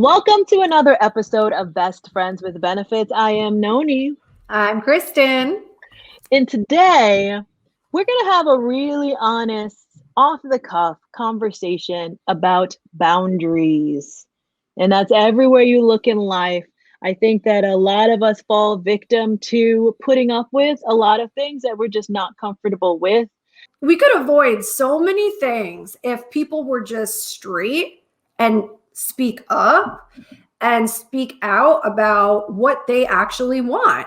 Welcome to another episode of Best Friends with Benefits. I am Noni, I'm Kristen. and today we're going to have a really honest, off the cuff conversation about boundaries. And that's everywhere you look in life. I think that a lot of us fall victim to putting up with a lot of things that we're just not comfortable with. We could avoid so many things if people were just straight and speak up and speak out about what they actually want.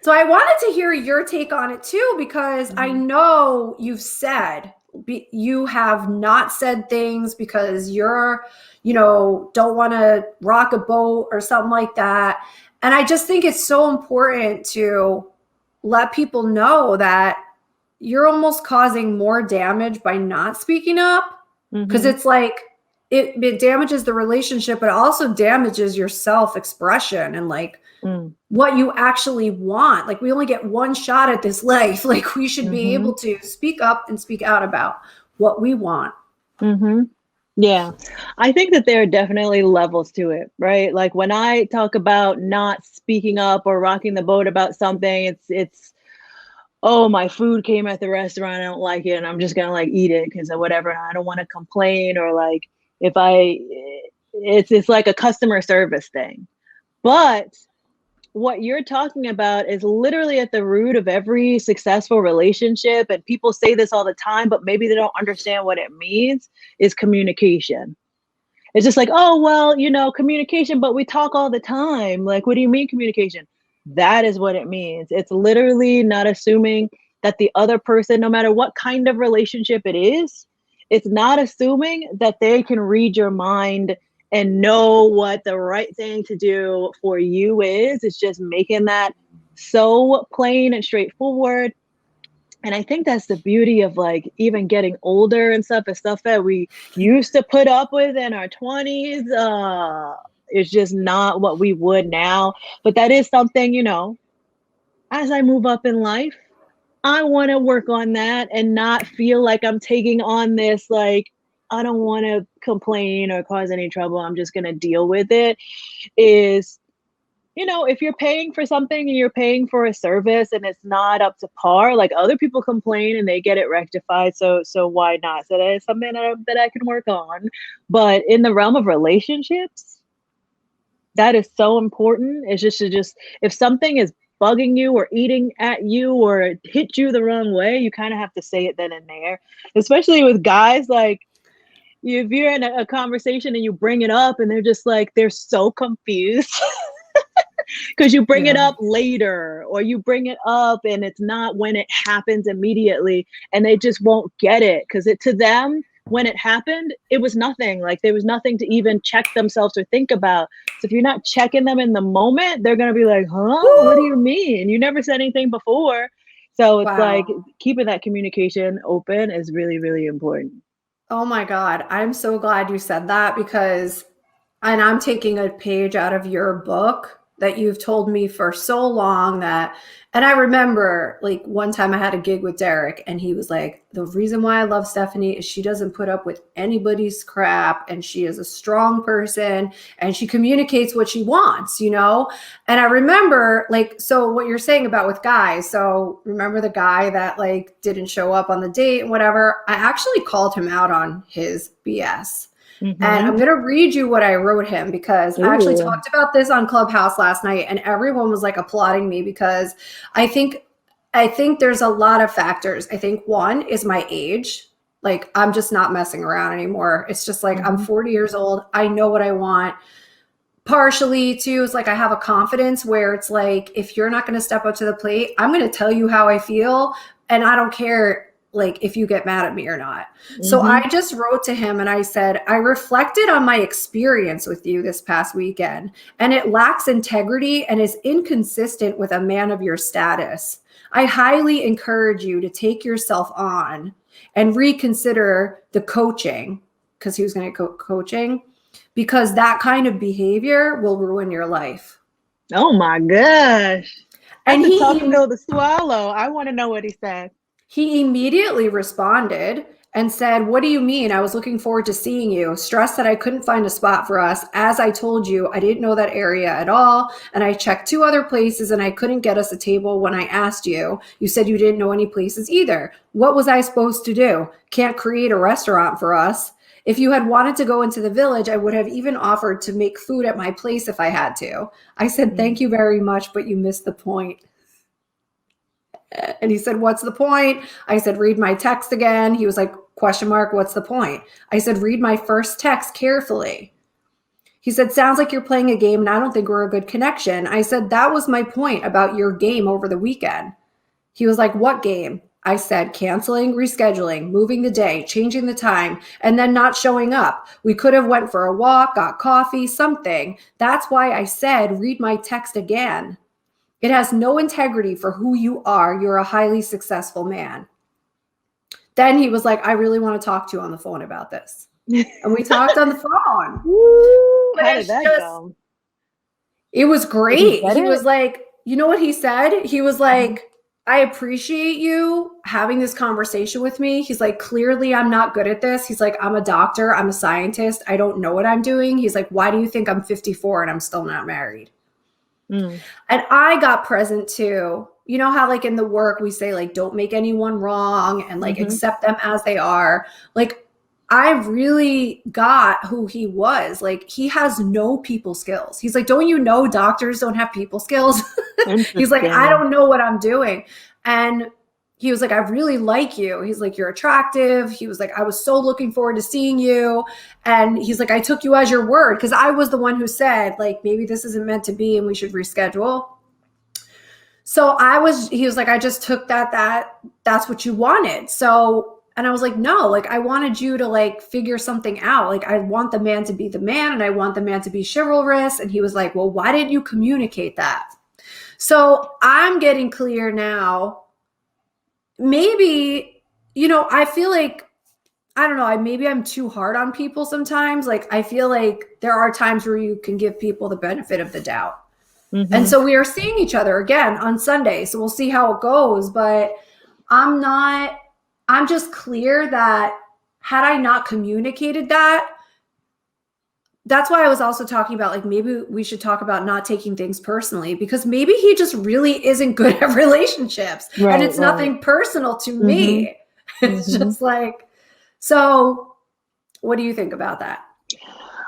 So I wanted to hear your take on it too, because I know you've said you have not said things because don't want to rock a boat or something like that. And I just think it's so important to let people know that you're almost causing more damage by not speaking up, because it's like it damages the relationship, but it also damages your self-expression and what you actually want. Like, we only get one shot at this life. Like, we should be able to speak up and speak out about what we want. Yeah, I think that there are definitely levels to it, right? Like, when I talk about not speaking up or rocking the boat about something, it's oh, my food came at the restaurant, I don't like it, and I'm just gonna eat it because of whatever. And I don't want to complain, or it's like a customer service thing. But what you're talking about is literally at the root of every successful relationship. And people say this all the time, but maybe they don't understand what it means, is communication. It's just like, oh, well, communication, but we talk all the time. Like, what do you mean communication? That is what it means. It's literally not assuming that the other person, no matter what kind of relationship it is, it's not assuming that they can read your mind and know what the right thing to do for you is. It's just making that so plain and straightforward. And I think that's the beauty of even getting older and stuff, is stuff that we used to put up with in our 20s. It's just not what we would now. But that is something, as I move up in life, I want to work on that and not feel like I'm taking on this, I don't want to complain or cause any trouble, I'm just going to deal with it. Is, if you're paying for something and you're paying for a service and it's not up to par, like, other people complain and they get it rectified. So why not? So that is something that I can work on. But in the realm of relationships, that is so important. It's just if something is bugging you or eating at you or it hit you the wrong way, you kind of have to say it then and there. Especially with guys, like, if you're in a conversation and you bring it up and they're just they're so confused because you bring it up later, or you bring it up and it's not when it happens immediately, and they just won't get it because to them, when it happened, it was nothing. Like, there was nothing to even check themselves or think about. So if you're not checking them in the moment, they're going to be like, huh? What do you mean? You never said anything before. So it's keeping that communication open is really, really important. Oh my God. I'm so glad you said that, and I'm taking a page out of your book that you've told me for so long and I remember one time I had a gig with Derek and he was like, the reason why I love Stephanie is she doesn't put up with anybody's crap, and she is a strong person and she communicates what she wants, And I remember so what you're saying about with guys. So remember the guy that didn't show up on the date and whatever, I actually called him out on his BS. And I'm going to read you what I wrote him, because I actually talked about this on Clubhouse last night and everyone was applauding me, because I think there's a lot of factors. I think one is my age. I'm just not messing around anymore. It's just I'm 40 years old. I know what I want. Partially too is I have a confidence where it's if you're not going to step up to the plate, I'm going to tell you how I feel. And I don't care if you get mad at me or not. So I just wrote to him and I said, I reflected on my experience with you this past weekend, and it lacks integrity and is inconsistent with a man of your status. I highly encourage you to take yourself on and reconsider the coaching, because he was going to coaching, because that kind of behavior will ruin your life. Oh my gosh. And That's a tough pill to swallow. I want to know what he said. He immediately responded and said, "What do you mean? I was looking forward to seeing you. Stressed that I couldn't find a spot for us. As I told you, I didn't know that area at all. And I checked 2 other places and I couldn't get us a table when I asked you. You said you didn't know any places either. What was I supposed to do? Can't create a restaurant for us. If you had wanted to go into the village, I would have even offered to make food at my place if I had to." I said, "Thank you very much, but you missed the point." And he said, "What's the point?" I said, "Read my text again." He was like, question mark, "What's the point?" I said, "Read my first text carefully." He said, "Sounds like you're playing a game and I don't think we're a good connection." I said, "That was my point about your game over the weekend." He was like, "What game?" I said, "Canceling, rescheduling, moving the day, changing the time, and then not showing up. We could have went for a walk, got coffee, something. That's why I said, read my text again. It has no integrity for who you are. You're a highly successful man." Then he was like, "I really want to talk to you on the phone about this." And we talked on the phone. Woo, But how it's did that just, go? it was Did he great. get He it? was like, you know what he said? He was like, "I appreciate you having this conversation with me." He's like, "Clearly I'm not good at this." He's like, "I'm a doctor. I'm a scientist. I don't know what I'm doing." He's like, "Why do you think I'm 54 and I'm still not married?" Mm. And I got present too. You know how like in the work we say like don't make anyone wrong and like Mhm. accept them as they are. Like I really got who he was. Like he has no people skills. He's like, "Don't you know doctors don't have people skills?" He's like, "I Interesting. don't know what I'm doing." And he was like, "I really like you." He's like, "You're attractive." He was like, "I was so looking forward to seeing you." And he's like, "I took you as your word." Because I was the one who said, like, maybe this isn't meant to be and we should reschedule. So he was like, "I just took that's what you wanted." So, and I was like, "No, like I wanted you to like figure something out. Like I want the man to be the man and I want the man to be chivalrous." And he was like, "Well, why didn't you communicate that?" So I'm getting clear now. Maybe, I feel like, I don't know, maybe I'm too hard on people sometimes. Like I feel like there are times where you can give people the benefit of the doubt. And Mhm. so we are seeing each other again on Sunday. So we'll see how it goes. But I'm not, I'm just clear that had I not communicated that, that's why I was also talking about like maybe we should talk about not taking things personally because maybe he just really isn't good at relationships and Right, it's right. nothing personal to Mhm. me. It's Mhm. just like, so what do you think about that?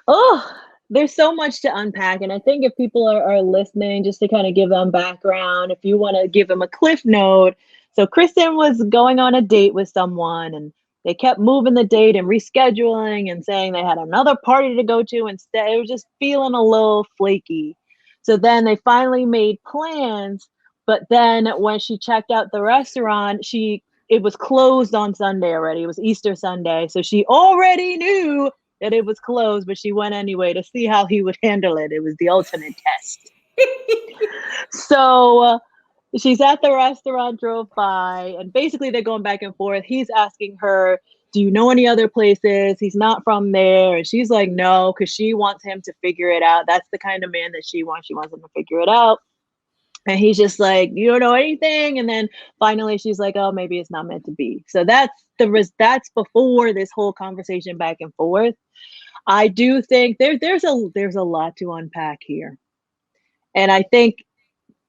Oh, there's so much to unpack, and I think if people are listening, just to kind of give them background, if you want to give them a cliff note. So Kristen was going on a date with someone, and they kept moving the date and rescheduling and saying they had another party to go to instead. It was just feeling a little flaky. So then they finally made plans, but then when she checked out the restaurant, it was closed on Sunday already. It was Easter Sunday, so she already knew that it was closed, but she went anyway to see how he would handle it. It was the ultimate test. So she's at the restaurant, drove by, and basically they're going back and forth. He's asking her, "Do you know any other places?" He's not from there. And she's like, "No," because she wants him to figure it out. That's the kind of man that she wants. She wants him to figure it out. And he's just like, "You don't know anything." And then finally she's like, "Oh, maybe it's not meant to be." So that's before this whole conversation back and forth. I do think there's a lot to unpack here. And I think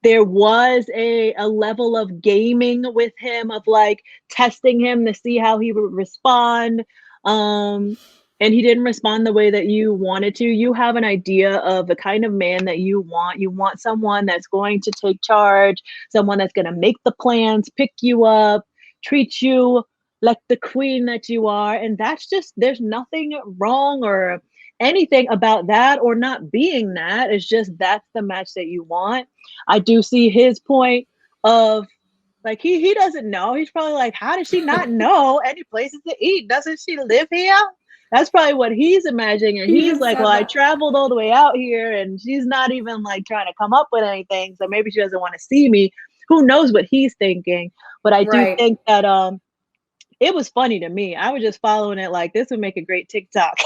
there was a level of gaming with him of like testing him to see how he would respond. Um and he didn't respond the way that you wanted to. You have an idea of the kind of man that you want. You want someone that's going to take charge, someone that's going to make the plans, pick you up, treat you like the queen that you are. And that's just, there's nothing wrong or anything about that or not being that. It's just that's the match that you want. I do see his point of like he doesn't know. He's probably like, how does she not know any places to eat? Doesn't she live here? That's probably what he's imagining. And He he's even like, well, said I that. traveled all the way out here and she's not even like trying to come up with anything. So maybe she doesn't want to see me. Who knows what he's thinking? But I do Right. think that it was funny to me. I was just following it like this would make a great TikTok.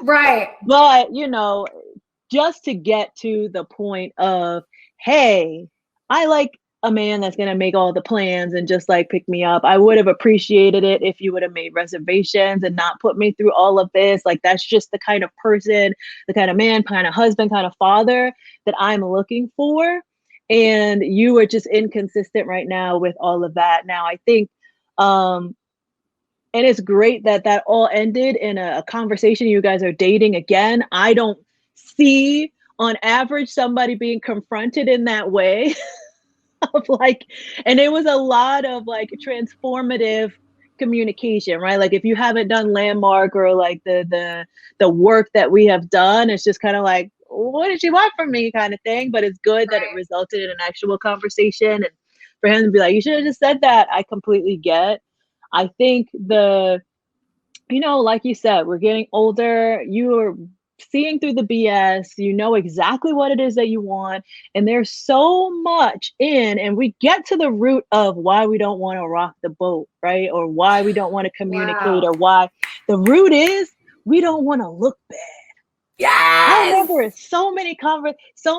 Right. But, just to get to the point of, hey, I like a man that's gonna make all the plans and just, like, pick me up. I would have appreciated it if you would have made reservations and not put me through all of this. Like, that's just the kind of person, the kind of man, kind of husband, kind of father that I'm looking for, and you are just inconsistent right now with all of that. Now, I think, um and it's great that that all ended in a conversation. You guys are dating again. I don't see, on average, somebody being confronted in that way of like, and it was a lot of like transformative communication, right? Like if you haven't done Landmark or like the work that we have done, it's just kind of like, what did you want from me kind of thing. But it's good that it Right. resulted in an actual conversation. And for him to be like, you should have just said that, I completely get. I think like you said, we're getting older. You are seeing through the BS. You know exactly what it is that you want. And there's so much and we get to the root of why we don't want to rock the boat, right? Or why we don't want to communicate, Wow. or why the root is we don't want to look bad. I Yes. remember so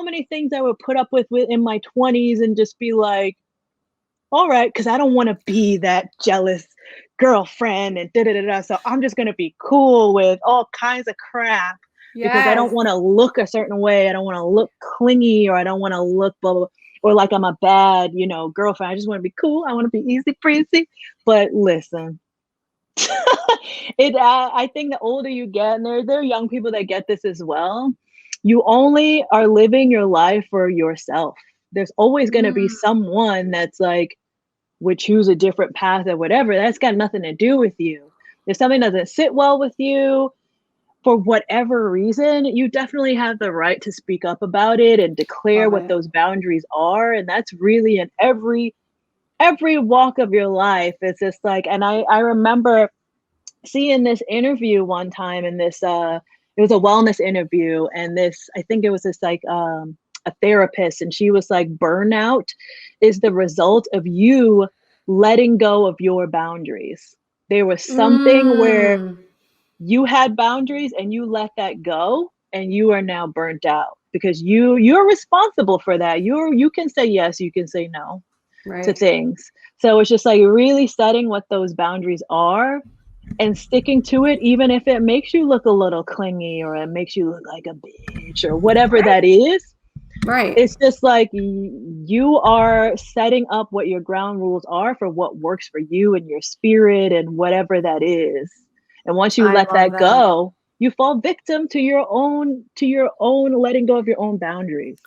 many things I would put up with in my 20s and just be like, all right, because I don't want to be that jealous girlfriend and da da da da. So I'm just gonna be cool with all kinds of crap because I don't Yes. want to look a certain way. I don't want to look clingy, or I don't want to look blah, blah, blah, or like I'm a bad, girlfriend. I just want to be cool. I want to be easy breezy. But listen, I think the older you get, and there are young people that get this as well. You only are living your life for yourself. There's always going to be Mm, someone that's like, would choose a different path or whatever. That's got nothing to do with you. If something doesn't sit well with you for whatever reason, you definitely have the right to speak up about it and declare love what it. those boundaries are. And that's really in every walk of your life. It's just like, and I remember seeing this interview one time, in this it was a wellness interview, and this, I think it was this like a therapist, and she was like, burnout is the result of you letting go of your boundaries. There was something where Mm, you had boundaries and you let that go, and you are now burnt out because you're responsible for that. You can say yes, you can say no to right. things. So it's just like really setting what those boundaries are and sticking to it, even if it makes you look a little clingy or it makes you look like a bitch or whatever Right. that is. Right. It's just like you are setting up what your ground rules are for what works for you and your spirit and whatever that is. And once you I let love that that. go, you fall victim to your own letting go of your own boundaries.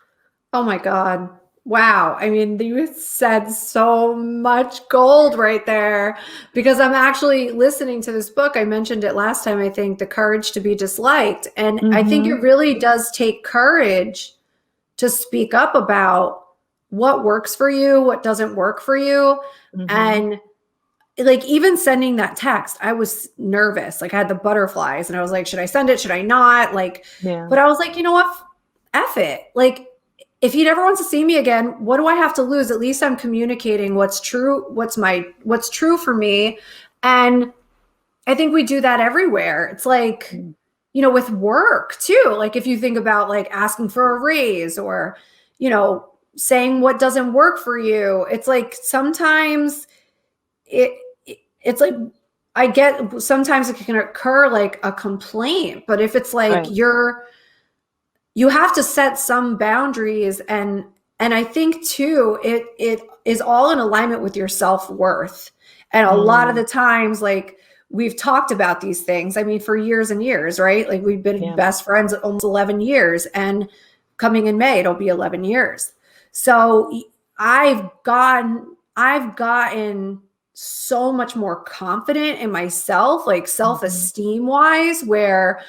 Oh my God. Wow. I mean, you said so much gold right there because I'm actually listening to this book. I mentioned it last time, I think, The Courage to Be Disliked. And I think Mm-hmm. it really does take courage to speak up about what works for you, what doesn't work for you. Mm-hmm. And like even sending that text, I was nervous. Like I had the butterflies and I was like, should I send it? Should I not? Like, Yeah. but I was like, you know what? F it. Like, if he never wants to see me again, what do I have to lose? At least I'm communicating what's true, what's true for me. And I think we do that everywhere. It's like, Mm. with work too. Like if you think about like asking for a raise or, saying what doesn't work for you, it's like sometimes it it's like I get sometimes it can occur like a complaint, but if it's like Right. you have to set some boundaries, and I think too it is all in alignment with your self-worth. And a lot of Mm. the times, like, we've talked about these things, I mean, for years and years, right? Like we've been Yeah. best friends almost 11 years, and coming in May it'll be 11 years. So I've gotten so much more confident in myself, like Mm-hmm. self-esteem wise, where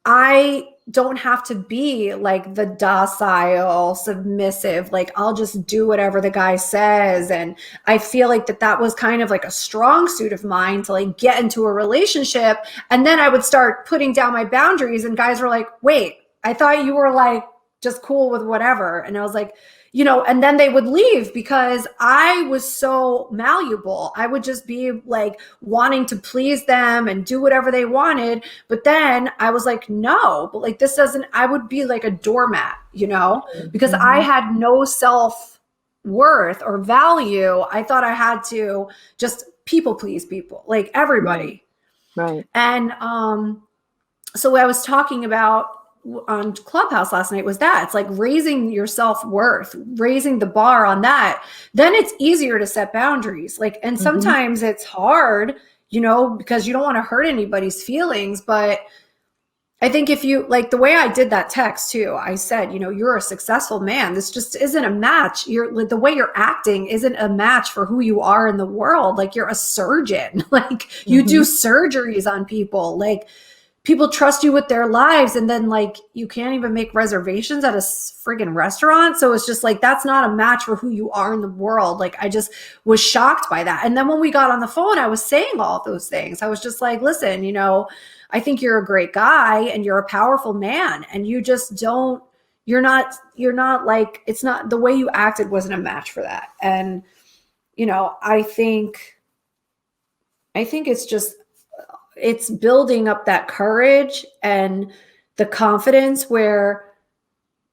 I don't have to be like the docile, submissive, like I'll just do whatever the guy says. And I feel like that was kind of like a strong suit of mine to like get into a relationship. And then I would start putting down my boundaries, and guys were like, wait, I thought you were like just cool with whatever. And I was like, and then they would leave because I was so malleable. I would just be like wanting to please them and do whatever they wanted. But then I was like, no, but like this doesn't, I would be like a doormat, because I Mm-hmm. had no self, worth or value, I thought I had to just people please people, like everybody. Right. And so what I was talking about on Clubhouse last night was that it's like raising your self-worth, raising the bar on that. Then it's easier to set boundaries. Like, and sometimes it's hard, you know, because you don't want to hurt anybody's feelings. But I think if you, like the way I did that text too, I said, you know, you're a successful man. This just isn't a match. The way you're acting isn't a match for who you are in the world. Like, you're a surgeon, like you do surgeries on people, like people trust you with their lives, and then like you can't even make reservations at a friggin' restaurant. So it's just like, that's not a match for who you are in the world. Like, I just was shocked by that. And then when we got on the phone, I was saying all those things. I was just like, listen, you know, I think you're a great guy and you're a powerful man, and you just don't, you're not like, it's not, the way you acted wasn't a match for that. And, you know, I think it's just, it's building up that courage and the confidence where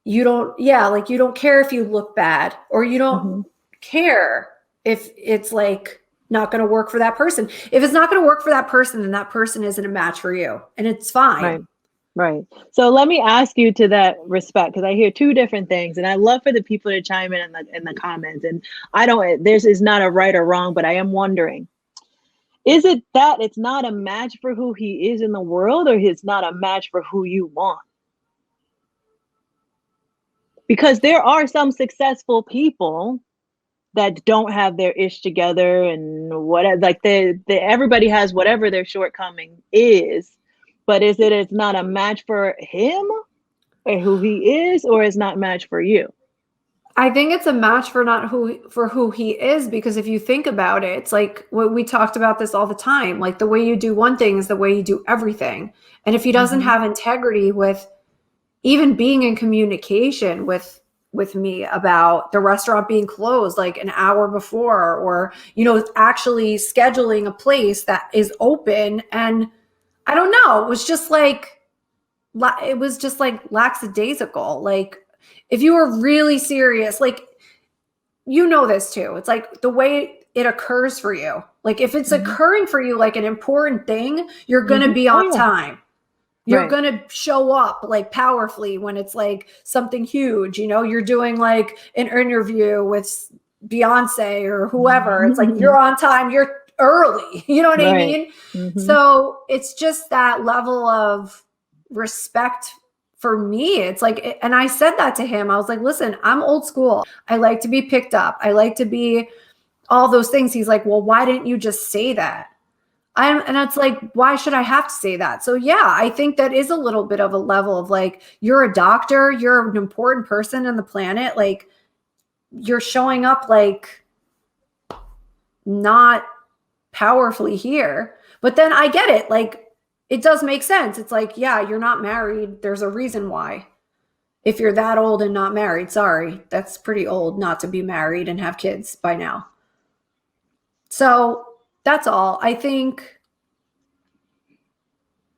you don't, like you don't care if you look bad, or you don't care if it's like not going to work for that person. If it's not going to work for that person, then that person isn't a match for you, and it's fine. Right. So let me ask you to that respect, because I hear two different things, and I love for the people to chime in the comments. And I don't, this is not a right or wrong, but I am wondering, is it that it's not a match for who he is in the world, or it's not a match for who you want? Because there are some successful people that don't have their ish together, and what, like everybody has whatever their shortcoming is, but it's not a match for him or who he is, or it's not a match for you? I think it's a match for who he is, because if you think about it, it's like what we talked about this all the time. Like, the way you do one thing is the way you do everything. And if he doesn't have integrity with even being in communication with me about the restaurant being closed like an hour before, or, you know, actually scheduling a place that is open, and I don't know, it was just like lackadaisical. Like, if you were really serious, like, you know this too, it's like the way it occurs for you. Like, if it's occurring for you like an important thing, you're going to be on time. You're going to show up like powerfully when it's like something huge, you know, you're doing like an interview with Beyonce or whoever. It's like, you're on time, you're early, you know what I mean? So it's just that level of respect for me. It's like, and I said that to him. I was like, listen, I'm old school. I like to be picked up. I like to be all those things. He's like, well, why didn't you just say that? And it's like, why should I have to say that? So yeah, I think that is a little bit of a level of like, you're a doctor, you're an important person on the planet. Like, you're showing up like not powerfully here. But then I get it. Like, it does make sense. It's like, yeah, you're not married. There's a reason why. If you're that old and not married, sorry, that's pretty old not to be married and have kids by now. So that's all. I think,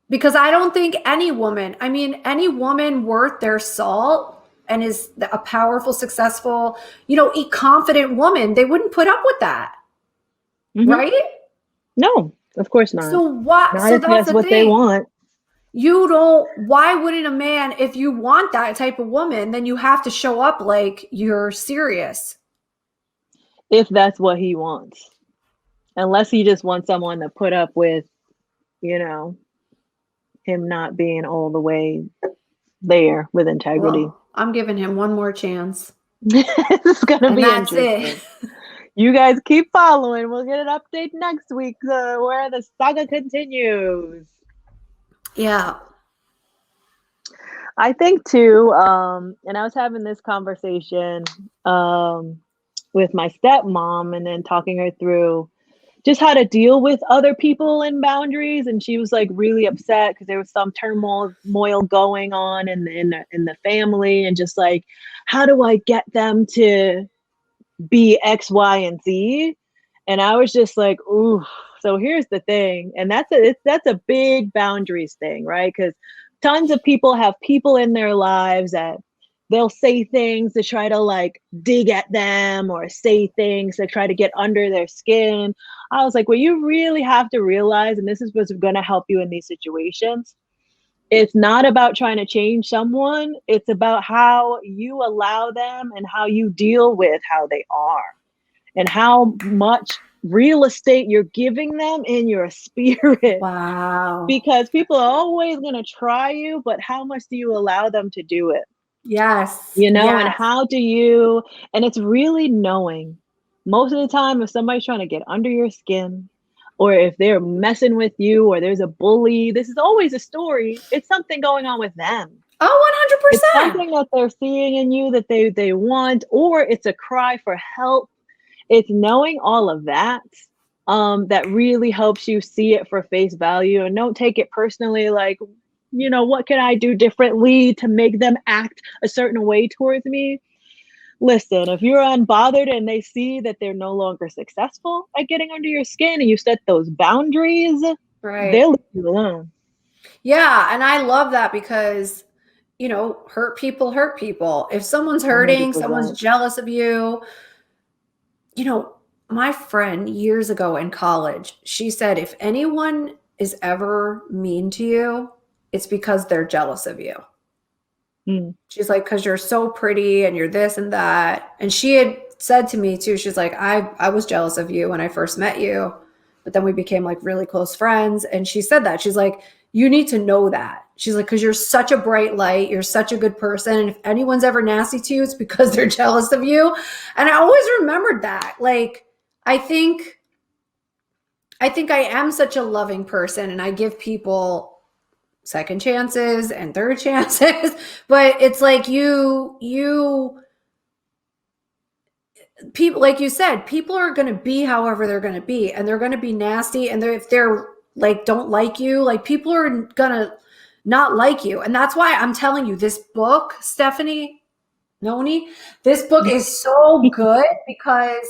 because I don't think any woman worth their salt and is a powerful, successful, you know, a confident woman, they wouldn't put up with that. Right? No, of course not. So what? Not if that's what they want. Why wouldn't a man, if you want that type of woman, then you have to show up like you're serious. If that's what he wants. Unless he just wants someone to put up with, you know, him not being all the way there with integrity. Well, I'm giving him one more chance. It's gonna be interesting. It. You guys keep following. We'll get an update next week where the saga continues. Yeah. I think too, and I was having this conversation with my stepmom, and then talking her through just how to deal with other people and boundaries. And she was like really upset because there was some turmoil going on in the family, and just like, how do I get them to be X, Y, and Z? And I was just like, ooh. So here's the thing, and that's a big boundaries thing, right? Because tons of people have people in their lives that they'll say things to try to like dig at them or say things to try to get under their skin. I was like, well, you really have to realize, and this is what's going to help you in these situations. It's not about trying to change someone. It's about how you allow them and how you deal with how they are and how much real estate you're giving them in your spirit. Wow. Because people are always going to try you, but how much do you allow them to do it? Yes. You know, Yes. and how do you, and it's really knowing. Most of the time, if somebody's trying to get under your skin, or if they're messing with you, or there's a bully, this is always a story. It's something going on with them. Oh, It's 100%. something that they're seeing in you that they want, or it's a cry for help. It's knowing all of that that really helps you see it for face value and don't take it personally like, you know, what can I do differently to make them act a certain way towards me? Listen, if you're unbothered and they see that they're no longer successful at getting under your skin and you set those boundaries, Right. they'll leave you alone. Yeah. And I love that because, you know, hurt people hurt people. If someone's hurting, 100%. someone's jealous of you, you know, my friend years ago in college, she said, if anyone is ever mean to you, it's because they're jealous of you. Mm. She's like, because you're so pretty and you're this and that. And she had said to me too, she's like, I was jealous of you when I first met you, but then we became like really close friends. And she said that. She's like, you need to know that. She's like, because you're such a bright light. You're such a good person. And if anyone's ever nasty to you, it's because they're jealous of you. And I always remembered that. Like, I think I am such a loving person and I give people second chances and third chances, but it's like people, like you said, people are going to be however they're going to be, and they're going to be nasty. And if they're like, don't like you, like people are going to not like you. And that's why I'm telling you this book, Stephanie Noni, this book is so good because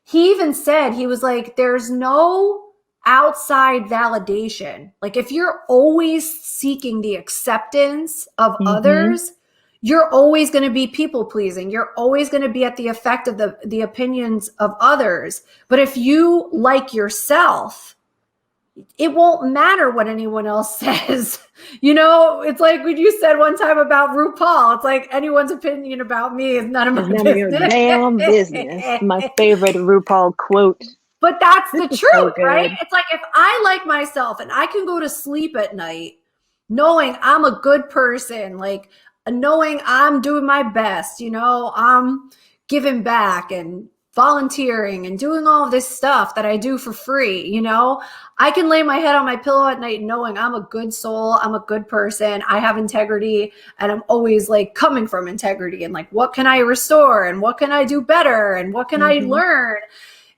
he even said, he was like, there's no outside validation. Like if you're always seeking the acceptance of others, you're always going to be people pleasing. You're always going to be at the effect of the opinions of others. But if you like yourself, it won't matter what anyone else says. You know, it's like when you said one time about RuPaul, it's like anyone's opinion about me is none of my business. Your damn business. My favorite RuPaul quote. But that's the truth, so right? It's like if I like myself and I can go to sleep at night knowing I'm a good person, like knowing I'm doing my best, you know, I'm giving back and volunteering and doing all of this stuff that I do for free, you know, I can lay my head on my pillow at night knowing I'm a good soul, I'm a good person, I have integrity, and I'm always like coming from integrity and like, what can I restore and what can I do better and what can I learn?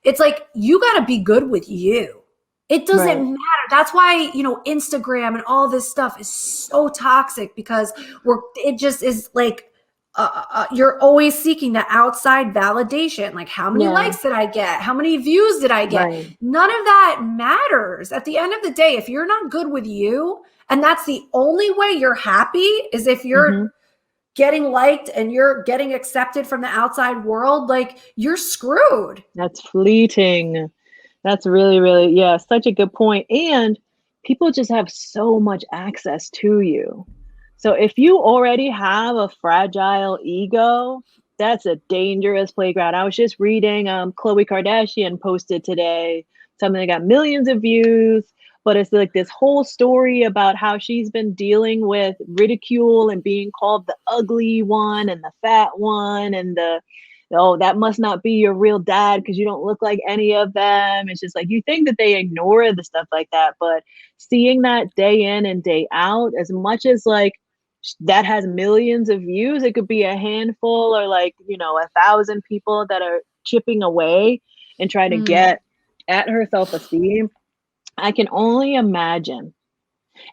It's like, you got to be good with you. It doesn't matter. That's why, you know, Instagram and all this stuff is so toxic because it just is like, you're always seeking the outside validation. Like, how many likes did I get? How many views did I get? None of that matters. At the end of the day, if you're not good with you, and that's the only way you're happy is if you're getting liked and you're getting accepted from the outside world, like you're screwed. That's fleeting. That's really, really, yeah, such a good point. And people just have so much access to you. So if you already have a fragile ego, that's a dangerous playground. I was just reading Khloe Kardashian posted today something that got millions of views, but it's like this whole story about how she's been dealing with ridicule and being called the ugly one and the fat one and oh, that must not be your real dad because you don't look like any of them. It's just like, you think that they ignore the stuff like that, but seeing that day in and day out, as much as like that has millions of views, it could be a handful or like, you know, 1,000 people that are chipping away and trying to get at her self-esteem. I can only imagine.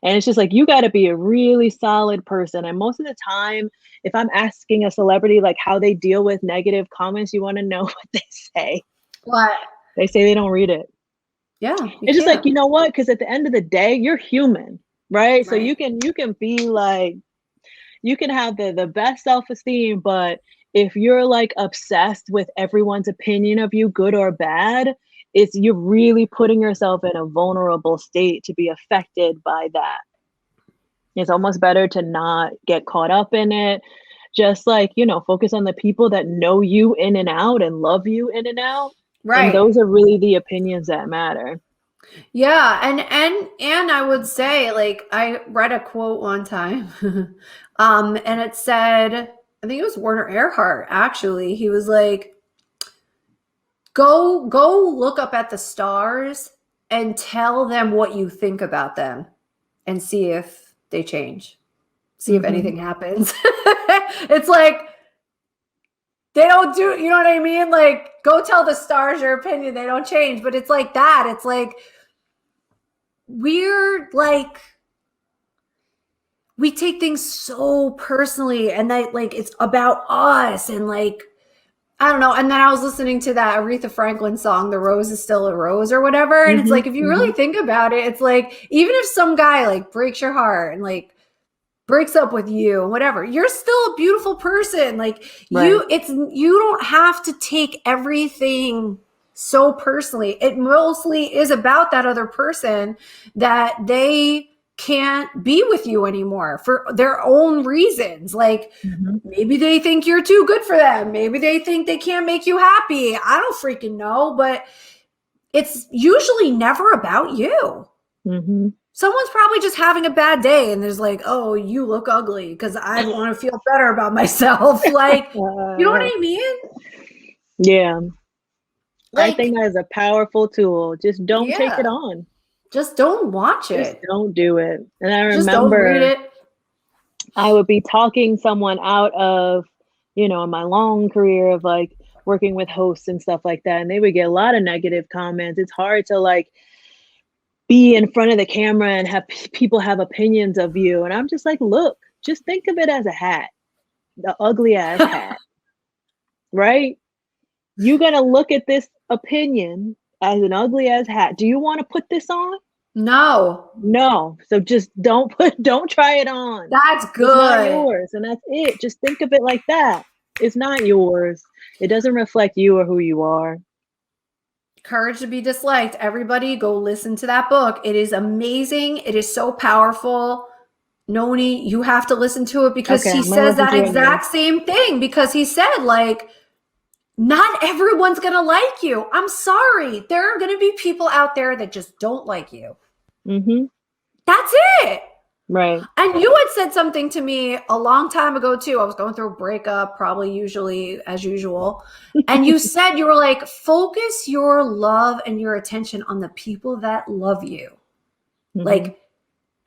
And it's just like, you got to be a really solid person. And most of the time, if I'm asking a celebrity like how they deal with negative comments, you want to know what they say. What? They say they don't read it. Yeah. It's just like, you know what? Because at the end of the day, you're human, right? So you can be like, You can have the best self-esteem, but if you're like obsessed with everyone's opinion of you, good or bad, it's you're really putting yourself in a vulnerable state to be affected by that. It's almost better to not get caught up in it. Just like, focus on the people that know you in and out and love you in and out. And Right. those are really the opinions that matter. Yeah, and I would say, like, I read a quote one time, and it said, I think it was Werner Erhard. Actually, he was like, "Go look up at the stars and tell them what you think about them, and see if they change, see if Mhm. anything happens." It's like they don't do, you know what I mean? Like, go tell the stars your opinion; they don't change. But it's like that. It's like we're like we take things so personally, and that, like, it's about us, and like, I don't know. And then I was listening to that Aretha Franklin song, "The Rose is Still a Rose," or whatever. And it's Mhm. like, if you really Mhm. think about it, it's like, even if some guy like breaks your heart and like breaks up with you and whatever, you're still a beautiful person. Like, Right. you don't have to take everything so personally. It mostly is about that other person, that they can't be with you anymore for their own reasons. Like, Mhm. maybe they think you're too good for them. Maybe they think they can't make you happy. I don't freaking know, but it's usually never about you. Mhm. Someone's probably just having a bad day, and there's like, "Oh, you look ugly because I want to feel better about myself." Like, you know what Uh, I mean? yeah, I think Like, that is a powerful tool. Just don't take it yeah, on. just don't watch Just it. don't do it. And I Just don't read remember it. I would be talking someone out of, in my long career of like working with hosts and stuff like that, and they would get a lot of negative comments. It's hard to like be in front of the camera and have people have opinions of you. And I'm just like, look, just think of it as a hat, the ugly ass hat, right? You're gonna look at this opinion as an ugly ass hat. Do you want to put this on? No, No. So just don't try it on. that's It's not good. yours. And that's it. Just think of it like that. It's not yours. It doesn't reflect you or who you are. Courage to be Disliked. Everybody, go listen to that book. It is amazing. It is so powerful. Noni, you have to listen to it, because Okay, he I'm gonna says listen that to it now. exact same thing. Because he said, like, not everyone's going to like you. I'm sorry. There are going to be people out there that just don't like you. Mm-hmm. That's it. Right. And you had said something to me a long time ago, too. I was going through a breakup, probably usually as usual. And you said, you were like, focus your love and your attention on the people that love you. Mm-hmm. Like,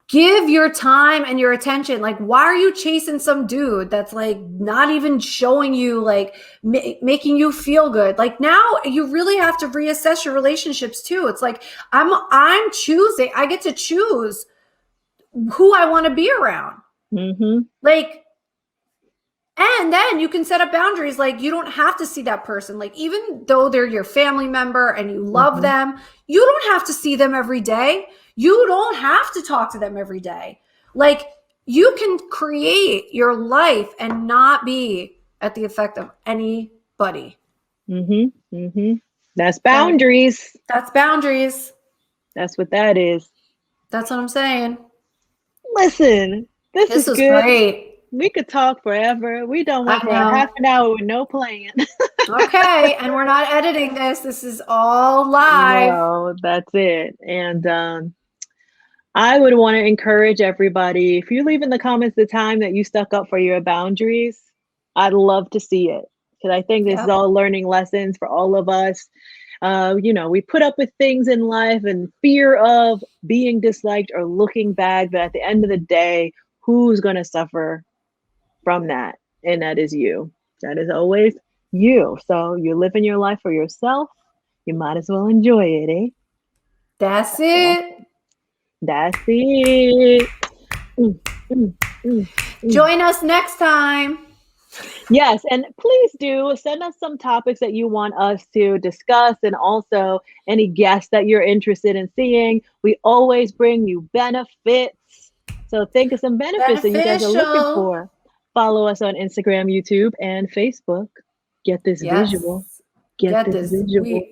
give your time and your attention. Like, why are you chasing some dude that's like not even showing you, like, making you feel good? Like, now you really have to reassess your relationships too. It's like, I'm choosing. I get to choose who I want to be around. Mm-hmm. Like, and then you can set up boundaries. Like, you don't have to see that person. Like, even though they're your family member and you love Mm-hmm. them, you don't have to see them every day. You don't have to talk to them every day. Like, you can create your life and not be at the effect of anybody. Mm-hmm. Mm-hmm. That's And boundaries. that's boundaries. That's what that is. That's what I'm saying. Listen, this This is is good. great. We could talk forever. We done went I for a half know. an hour with no plan. Okay. And we're not editing this. This is all live. No, that's it. And I would want to encourage everybody, if you leave in the comments the time that you stuck up for your boundaries, I'd love to see it. Because I think this is Yep. all learning lessons for all of us. We put up with things in life and fear of being disliked or looking bad, but at the end of the day, who's going to suffer from that? And that is you. That is always you. So you're living your life for yourself. You might as well enjoy it, eh? That's Well, it. that's it. Mm, mm, mm, mm. Join us next time. Yes, and please do send us some topics that you want us to discuss, and also any guests that you're interested in seeing. We always bring you benefits. So think of some benefits that you guys are looking Beneficial. for. Follow us on Instagram, YouTube, and Facebook. Get this visual. Yes. Get Get this this. visual.